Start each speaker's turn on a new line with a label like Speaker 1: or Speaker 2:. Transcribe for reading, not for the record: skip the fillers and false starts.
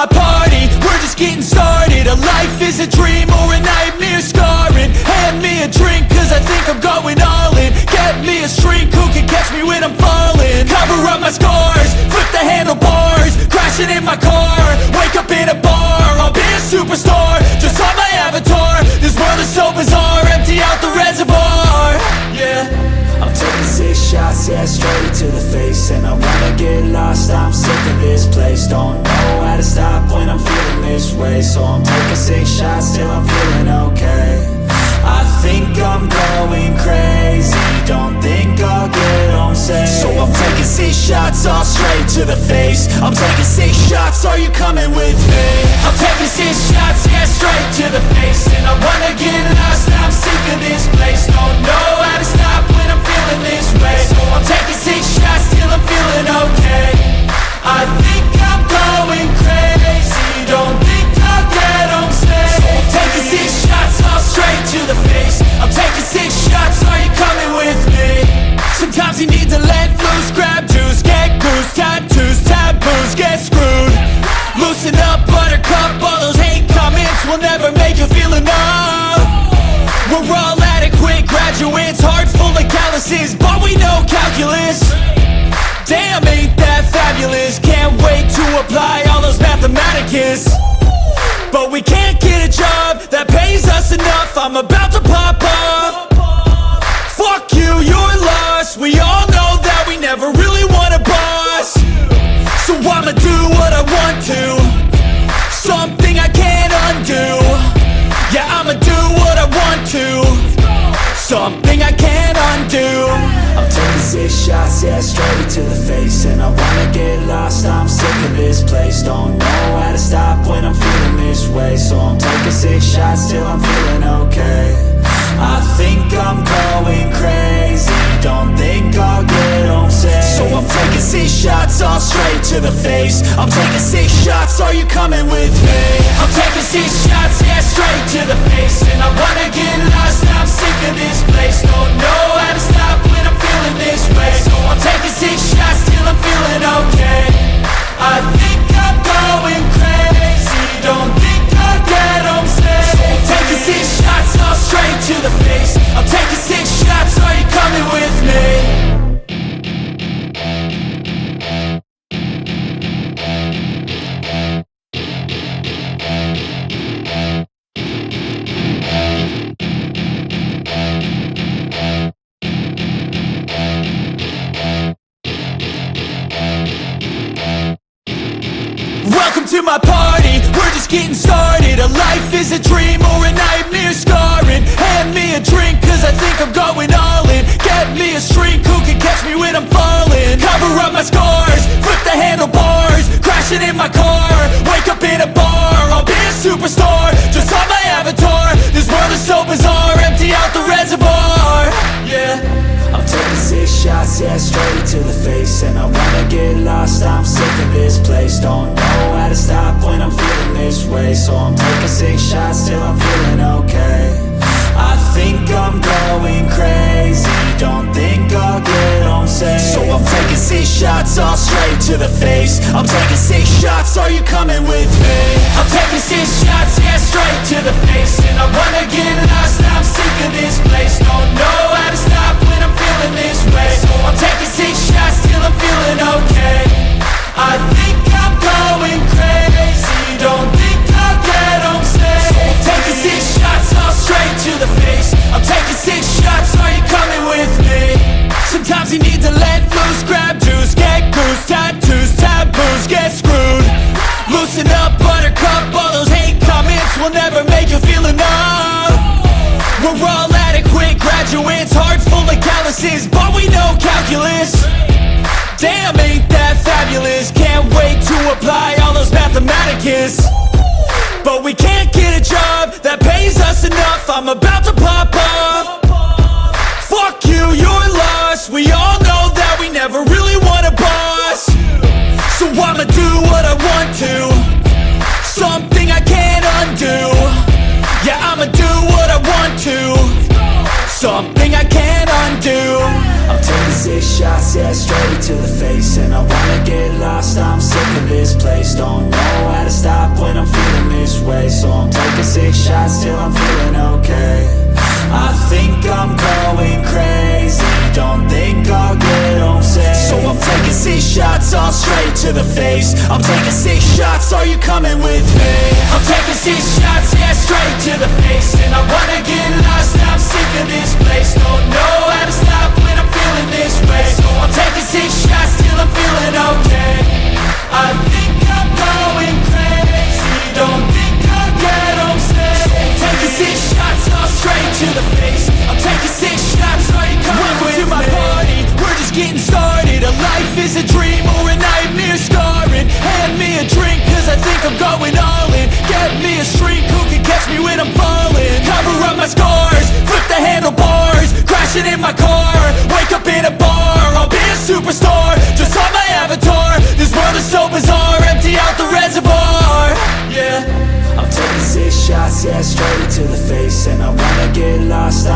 Speaker 1: my party, we're just getting started. A life is a dream or a nightmare scarring. Hand me a drink cause I think I'm going all in. Get me a shrink who can catch me when I'm falling. Cover up my scars, flip the handlebars, crashing in my car, wake up in a bar. I'll be a superstar, just on my avatar. This world is so bizarre, empty out the reservoir. Yeah,
Speaker 2: I'm taking 6 shots, yeah, straight to the face. And I wanna get lost, I'm sick of this place. Don't know how to stop when I'm feeling this way. So I'm taking 6 shots till I'm feeling okay. I think I'm going crazy, don't think I'll get home safe. So I'm taking 6 shots, all straight to the face. I'm taking 6 shots, are you coming with me? I'm taking 6 shots, yeah, straight to the face. And I wanna get lost, I'm sick of this place. Don't know how to stop when I'm feeling this way. So I'm taking 6 shots till I'm feeling okay. I think I'm going crazy, don't think I'll get home safe. So I'm taking 6 shots, all straight to the face. I'm taking 6 shots, are you coming with me? Sometimes you need to let loose, grab juice, get goose, tattoos, taboos, get screwed. Loosen up, buttercup, all those hate comments will never make you feel enough. We're all adequate graduates, hearts full of calluses, but we know calculus. Damn, ain't that fabulous? Can't wait to apply all those mathematicus. But we can't get a job that pays us enough. I'm about to pop off. Fuck you, you're lost. We all know that we never really want a boss. So I'ma do what I want to, something I can't undo. Yeah, I'ma do what I want to, something I can't undo. I'm taking 6 shots, yeah, straight to the face. And I wanna get lost, I'm sick of this place. Don't know how to stop when I'm feeling this way. So I'm taking 6 shots till I'm feeling okay. I think I'm going crazy, don't think I'll get home safe. So I'm taking 6 shots, all straight to the face. I'm taking 6 shots, are you coming with me? I'm taking 6 shots, yeah, straight to the face. And I wanna get lost, I'm sick of this place. Don't know how to stop when I'm feeling this way. So I'm taking 6 shots till I'm feeling okay. I think I'm going crazy, don't think I'll get home safe. So I'm taking 6 shots, all straight to the face. I'm taking 6 shots, are you coming with me?
Speaker 1: Welcome to my party, we're just getting started. A life is a dream or a nightmare scarring. Hand me a drink cause I think I'm going all in. Get me a shrink who can catch me when I'm falling. Cover up my scars, flip the handlebars, crashing in my car, wake up in a bar. I'll be a superstar, just on my avatar. This world is so bizarre, empty out the reservoir. Yeah,
Speaker 2: I'm taking 6 shots, yeah, straight to the face. And I wanna get lost, I'm sick of this place. Don't know how to stop when I'm feeling this way. So I'm taking 6 shots till I'm feeling okay. I think I'm going crazy, don't think I'll get home safe. So I'm taking 6 shots, all straight to the face. I'm taking 6 shots, are you coming with me? I'm taking 6 shots, yeah, straight to the face. And I wanna get lost, I'm sick of this place. Don't know how to stop when I'm feeling this way. So I'm taking 6 shots till I'm feeling okay. I think I'm going crazy, don't think I'll get home safe. So I'm taking 6 shots, all straight to the face. I'm taking 6 shots, are you coming with me?
Speaker 1: sometimes you need to let loose, grab juice, get goose, tattoos, taboos, get screwed. Loosen up, buttercup, all those hate comments will never make you feel enough. We're all adequate graduates, hearts full of calluses, but we know calculus. Damn, ain't that fabulous? Can't wait to apply all those mathematicus. But we can't get a job that pays us enough. I'm about to pop off. Fuck you, you're lost. We all know that we never really want a boss. So I'ma do what I want to, something I can't undo. Yeah, I'ma do what I want to, something I can't undo.
Speaker 2: I'm I'm taking 6 shots, yeah, straight to the face. And I wanna get lost, I'm sick of this place. Don't know how to stop when I'm feeling this way. So I'm taking 6 shots till I'm feeling okay. I think I'm going crazy, don't think I'll get home safe. So I'm taking 6 shots, all straight to the face. I'm taking 6 shots, are you coming with me? I'm taking 6 shots, yeah, straight to the face. And I wanna get lost, I'm sick of this place. Don't know how to stop when I'm feeling this way. So I'm taking 6 shots till I'm feeling okay. I think I'm going crazy, don't think I'll get home safe. Taking 6 shots, all straight to the face. I'm taking 6 shots, are you coming with me? Welcome to my party, we're just getting started. A life is a dream or a nightmare scarring. Hand me a drink, cause I think I'm going all in. Get me a shrink who can catch me when I'm falling. Cover up my scars, flip the handlebars. Crashing in my car, wake up in a bar. I'll be a superstar, just on my avatar. This world is so bizarre, empty out the reservoir. Yeah, I'm taking 6 shots, yeah, straight to the face. And I wanna get lost,